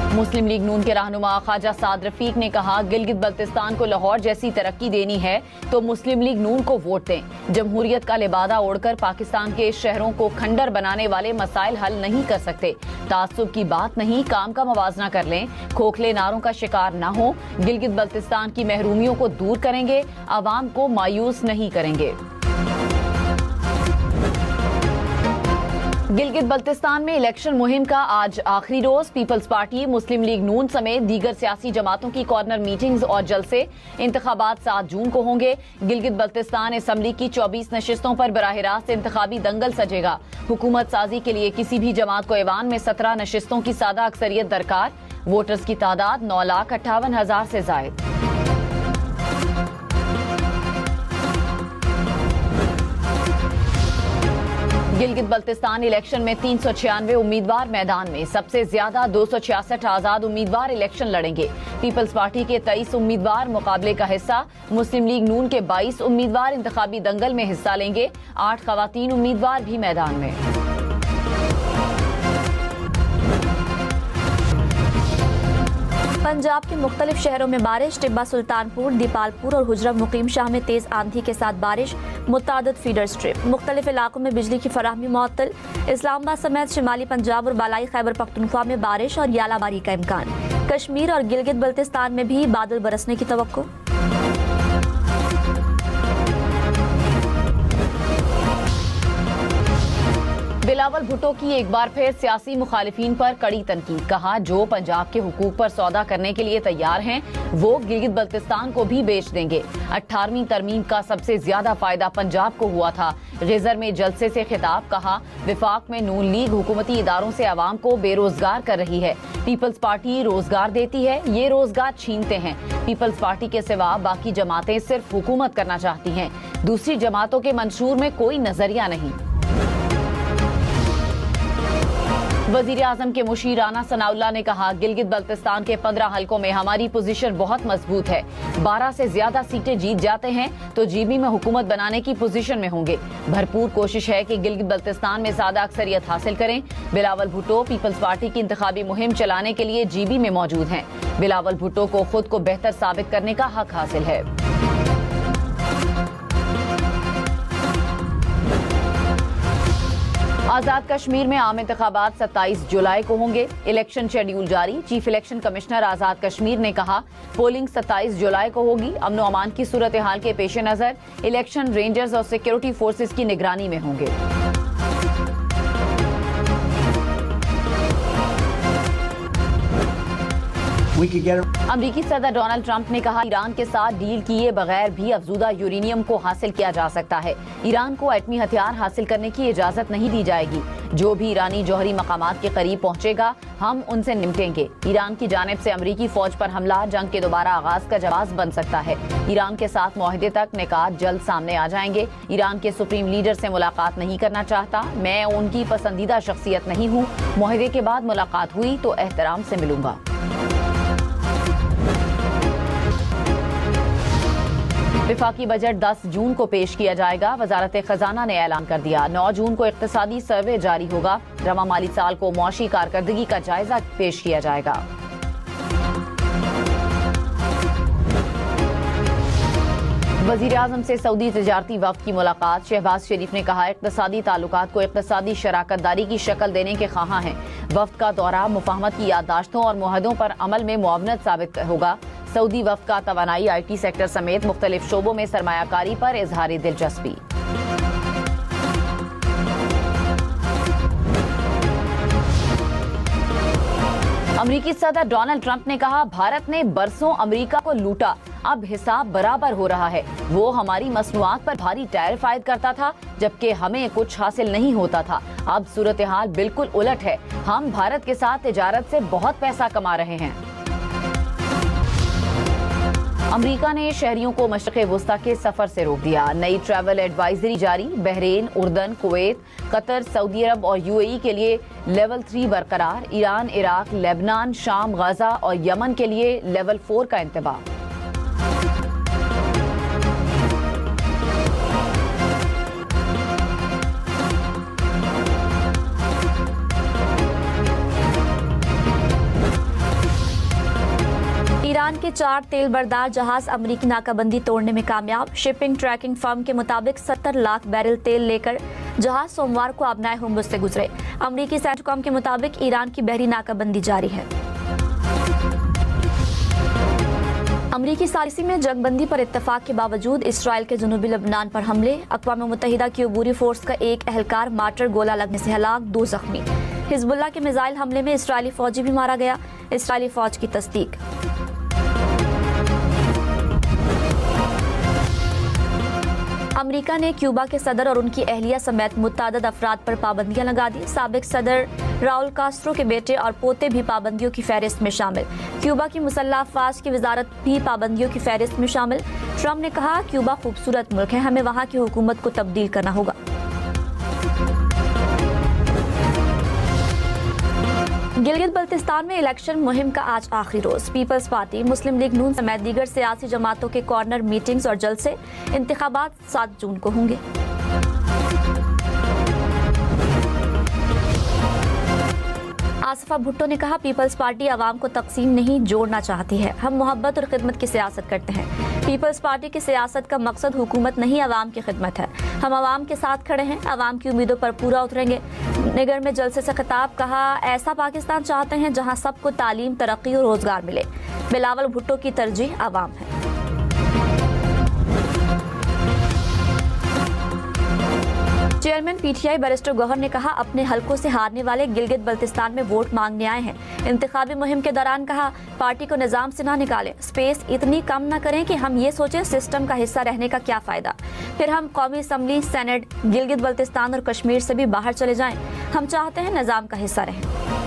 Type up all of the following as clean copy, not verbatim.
मुस्लिम league नून के रहनुमा ख्वाजा साद रफीक ने कहा, गिलगित बल्तिस्तान को लाहौर जैसी तरक्की देनी है तो मुस्लिम लीग नून को वोट दें। जमहूरियत का लिबादा ओढ़कर पाकिस्तान के शहरों को खंडर बनाने वाले मसाइल हल नहीं कर सकते। ताज्जुब की बात नहीं, काम का मवाजना कर लें। खोखले नारों का शिकार न हो। गिलगित बल्तिस्तान की महरूमियों को दूर करेंगे, आवाम को मायूस नहीं करेंगे। गिलगित बल्तिस्तान में इलेक्शन मुहिम का आज आखिरी रोज। पीपल्स पार्टी, मुस्लिम लीग नून समेत दीगर सियासी जमातों की कॉर्नर मीटिंग्स और जलसे। इंतखाबात 7 जून को होंगे। गिलगित बल्तिस्तान असम्बली की 24 नशिस्तों पर बराह रास्त इंतखाबी दंगल सजेगा। हुकूमत साजी के लिए किसी भी जमात को ऐवान में 17 नशिस्तों की सादा अक्सरियत दरकार। वोटर्स की तादाद 9,58,000 से जायद। गिलगित बल्तिस्तान इलेक्शन में 396 उम्मीदवार मैदान में। सबसे ज्यादा 266 आजाद उम्मीदवार इलेक्शन लड़ेंगे। पीपल्स पार्टी के 23 उम्मीदवार मुकाबले का हिस्सा। मुस्लिम लीग नून के 22 उम्मीदवार इंतखाबी दंगल में हिस्सा लेंगे। 8 खवातीन उम्मीदवार भी मैदान में। पंजाब के मुख्तलिफ शहरों में बारिश। टिब्बा, सुल्तानपुर, दीपालपुर और हुजरा मुकीम शाह में तेज आंधी के साथ बारिश। मुतादिद फीडर स्ट्रिप। मुख्तलिफ इलाकों में बिजली की फराहमी मुअत्तल। इस्लामाबाद समेत शिमाली पंजाब और बालाई खैबर पख्तूनख्वा में बारिश और यालाबारी का इम्कान। कश्मीर और गिलगित बल्तिस्तान में भी बादल बरसने की तवक्को। बिलावल भुट्टो की एक बार फिर सियासी मुखालिफिन पर कड़ी तनकीद। कहा, जो पंजाब के हुकूक पर सौदा करने के लिए तैयार हैं वो गिलगित बल्तिस्तान को भी बेच देंगे। 18वीं तरमीम का सबसे ज्यादा फायदा पंजाब को हुआ था। गिजर में जलसे से खिताब। कहा, विफाक में नून लीग हुकूमती इदारों से आवाम को बेरोजगार कर रही है। पीपल्स पार्टी रोजगार देती है, ये रोजगार छीनते हैं। पीपल्स पार्टी के सिवा बाकी जमातें सिर्फ हुकूमत करना चाहती हैं। दूसरी जमातों के मंशूर में कोई नजरिया नहीं। वजीर आजम के मुशीर राना सनाउल्लाह ने कहा, गिलगित बल्तिस्तान के 15 हलकों में हमारी पोजीशन बहुत मजबूत है। 12 से ज्यादा सीटें जीत जाते हैं तो जीबी में हुकूमत बनाने की पोजीशन में होंगे। भरपूर कोशिश है कि गिलगित बल्तिस्तान में ज्यादा अक्सरियत हासिल करें। बिलावल भुट्टो पीपल्स पार्टी की इंतखाबी मुहिम चलाने के लिए जीबी में मौजूद हैं। बिलावल भुट्टो को खुद को बेहतर साबित करने का हक हासिल है। आजाद कश्मीर में आम इंतखाबात 27 जुलाई को होंगे। इलेक्शन शेड्यूल जारी। चीफ इलेक्शन कमिश्नर आजाद कश्मीर ने कहा, पोलिंग 27 जुलाई को होगी। अमन अमान की सूरत हाल के पेश नजर इलेक्शन रेंजर्स और सिक्योरिटी फोर्सेस की निगरानी में होंगे। अमरीकी सदर डोनाल्ड ट्रंप ने कहा, ईरान के साथ डील किए बगैर भी अफजूदा यूरेनियम को हासिल किया जा सकता है। ईरान को एटमी हथियार हासिल करने की इजाजत नहीं दी जाएगी। जो भी ईरानी जौहरी मकामात के करीब पहुंचेगा हम उनसे निपटेंगे। ईरान की जानिब से अमरीकी फौज पर हमला जंग के दोबारा आगाज का जवाब बन सकता है। ईरान के साथ मुआहदे तक निकात जल्द सामने आ जाएंगे। ईरान के सुप्रीम लीडर से मुलाकात नहीं करना चाहता। मैं उनकी पसंदीदा शख्सियत नहीं हूँ। मुआहदे के बाद मुलाकात हुई तो एहतराम से मिलूंगा। विफाकी बजट 10 जून को पेश किया जाएगा। वजारत खजाना ने ऐलान कर दिया। 9 जून को इक्तिसादी सर्वे जारी होगा। रवा माली साल को मुआशी कारकर्दगी का जायजा पेश किया जाएगा। वजीर आजम से सऊदी तजारती वफ्द की मुलाकात। शहबाज शरीफ ने कहा, इक्तिसादी ताल्लुकात को इक्तिसादी शराकतदारी की शक्ल देने के ख्वाहां हैं। वफ्द का दौरा मुफाहमत की याददाश्तों और मुआहदों पर अमल में मुआवनत साबित होगा। सऊदी वफ्द का तवानाई, IT सेक्टर समेत मुख्तलिफ शोबों में सरमायाकारी पर इजहार दिलचस्पी। अमरीकी सदर डोनाल्ड ट्रंप ने कहा, भारत ने बरसों अमरीका को लूटा, अब हिसाब बराबर हो रहा है। वो हमारी मसनूआत पर भारी टैरिफ आयद करता था जबकि हमें कुछ हासिल नहीं होता था। अब सूरत हाल बिल्कुल उलट है। हम भारत के साथ तिजारत से बहुत पैसा कमा रहे हैं। अमरीका ने शहरियों को मशरिक़ वुस्ता के सफर से रोक दिया। नई ट्रैवल एडवाइजरी जारी। बहरीन, उर्दन, कुवैत, कतर, सऊदी अरब और UAE के लिए लेवल 3 बरकरार। ईरान, इराक, लेबनान, शाम, गाजा और यमन के लिए लेवल 4 का इंतबाह। ईरान के 4 तेल बरदार जहाज अमरीकी नाकाबंदी तोड़ने में कामयाब। शिपिंग ट्रैकिंग फर्म के मुताबिक 70 लाख बैरल तेल लेकर जहाज सोमवार को आबनाए हुर्मुज़ से गुजरे। अमरीकी सेंट्रॉम के मुताबिक ईरान की बहरी नाकाबंदी जारी है। अमरीकी सालिसी में जंगबंदी पर इत्तेफाक के बावजूद इसराइल के जनूबी लबनान पर हमले। अक़वाम मुत्तहिदा की अबूरी फोर्स का एक एहलकार मार्टर गोला लगने से हलाक, 2 जख्मी। हिजबुल्लाह के मिसाइल हमले में इसराइली फौजी भी मारा गया, इसराइली फौज की तस्दीक। अमेरिका ने क्यूबा के सदर और उनकी अहलिया समेत मुतअद्दिद अफराद पर पाबंदियां लगा दी। साबिक सदर राउल कास्ट्रो के बेटे और पोते भी पाबंदियों की फहरिस्त में शामिल। क्यूबा की मुसल्लह अफवाज की वजारत भी पाबंदियों की फहरिस्त में शामिल। ट्रंप ने कहा, क्यूबा खूबसूरत मुल्क है, हमें वहाँ की हुकूमत को तब्दील करना होगा। गिलगित बल्तिस्तान में इलेक्शन मुहिम का आज आखिरी रोज। पीपल्स पार्टी, मुस्लिम लीग नून समेत दीगर सियासी जमातों के कॉर्नर मीटिंग्स और जलसे। इंतखाबात 7 जून को होंगे। आसिफा भुट्टो ने कहा, पीपल्स पार्टी आवाम को तकसीम नहीं जोड़ना चाहती है, हम मोहब्बत और खिदमत की सियासत करते हैं। पीपल्स पार्टी की सियासत का मकसद हुकूमत नहीं, आवाम की खिदमत है। हम आवाम के साथ खड़े हैं, आवाम की उम्मीदों पर पूरा उतरेंगे। निगर में जलसे से खिताब, कहा, ऐसा पाकिस्तान चाहते हैं जहां सबको तालीम, तरक्की और रोजगार मिले। बिलावल भुट्टो की तरजीह आवाम है। चेयरमैन पीटीआई बैरिस्टर गौहर ने कहा, अपने हलकों से हारने वाले गिलगित बल्तिस्तान में वोट मांगने आए हैं। इंतखाबी मुहिम के दौरान कहा, पार्टी को निजाम से ना निकालें, स्पेस इतनी कम न करें कि हम ये सोचें सिस्टम का हिस्सा रहने का क्या फायदा। फिर हम कौमी असम्बली, सेनेट, गिलगित बल्तिस्तान और कश्मीर से भी बाहर चले जाएं। हम चाहते हैं निजाम का हिस्सा रहें।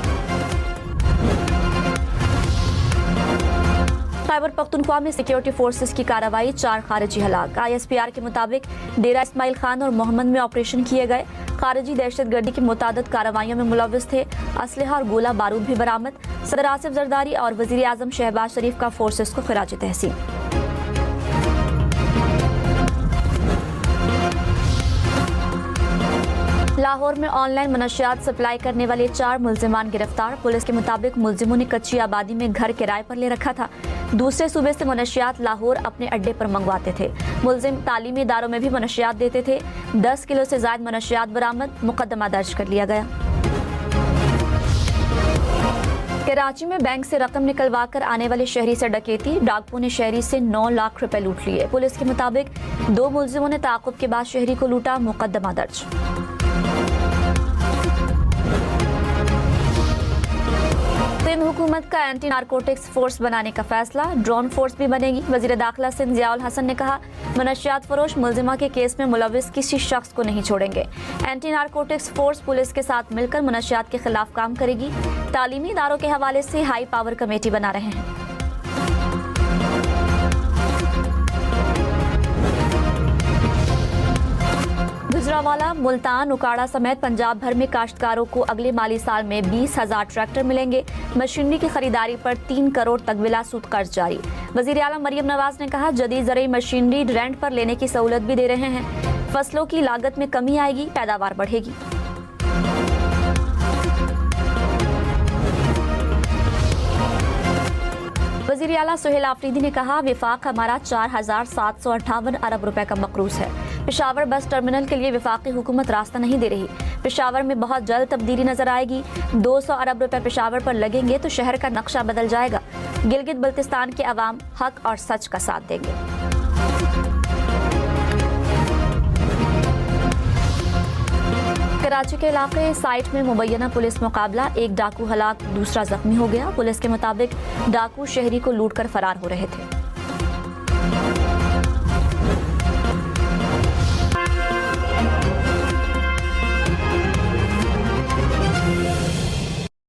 खैबर पख्तूनख्वा में सिक्योरिटी फोर्सेस की कार्रवाई, 4 खारिजी हलाक। ISPR के मुताबिक डेरा इस्माइल खान और मोहम्मद में ऑपरेशन किए गए। खारिजी दहशतगर्दी की मुतादिद कार्रवाइयों में मुलव्वस थे। असलहा और गोला बारूद भी बरामद। सदर आसिफ जरदारी और वजीर आजम शहबाज शरीफ का फोर्सेस को खिराज तहसीन। लाहौर में ऑनलाइन मनशियात सप्लाई करने वाले 4 मुल्जिमान गिरफ्तार। पुलिस के मुताबिक मुल्जिमों ने कच्ची आबादी में घर किराए पर ले रखा था। दूसरे सूबे से मनशियात लाहौर अपने अड्डे पर मंगवाते थे। मुल्जिम तालीमी इदारों में भी मनशियात देते थे। 10 किलो से ज्यादा मनशियात बरामद, मुकदमा दर्ज कर लिया गया। कराची में बैंक से रकम निकलवा कर आने वाले शहरी से डकैती। डाकुओं ने शहरी से 9 लाख रुपए लूट लिए। पुलिस के मुताबिक 2 मुल्जिमों ने ताक़ुब के बाद शहरी को लूटा, मुकदमा दर्ज। सिंध हुकूमत का एंटी नारकोटिक्स फोर्स बनाने का फैसला, ड्रोन फोर्स भी बनेगी। वजीर दाखिला सिंध ज़ियाउल हसन ने कहा, मनशियात फरोश मुल्जिमा के केस में मुलविस किसी शख्स को नहीं छोड़ेंगे। एंटी नारकोटिक्स फोर्स पुलिस के साथ मिलकर मनशियात के खिलाफ काम करेगी। तालीमी इदारों के हवाले से हाई पावर कमेटी बना रहे हैं। गुजरावाला, मुल्तान, उकाड़ा समेत पंजाब भर में काश्तकारों को अगले माली साल में 20,000 ट्रैक्टर मिलेंगे। मशीनरी की खरीदारी पर 3 करोड़ तक बिला सूद कर्ज जारी। वजीर आला मरियम नवाज ने कहा, जदीद ज़रई मशीनरी रेंट पर लेने की सहूलत भी दे रहे हैं। फसलों की लागत में कमी आएगी, पैदावार बढ़ेगी। वज़ीर आला सुहेल आफरीदी ने कहा, विफाक हमारा 4,758 अरब रुपए का मकरूज है। पेशावर बस टर्मिनल के लिए विफाकी हुकूमत रास्ता नहीं दे रही। पेशावर में बहुत जल्द तब्दीली नजर आएगी। 200 अरब रुपए पेशावर पर लगेंगे तो शहर का नक्शा बदल जाएगा। गिलगित बल्तिस्तान के अवाम हक और सच का साथ देंगे। कराची के इलाके साइट में मुबैना पुलिस मुकाबला, एक डाकू हलाक, दूसरा जख्मी हो गया। पुलिस के मुताबिक डाकू शहरी को लूटकर फरार हो रहे थे।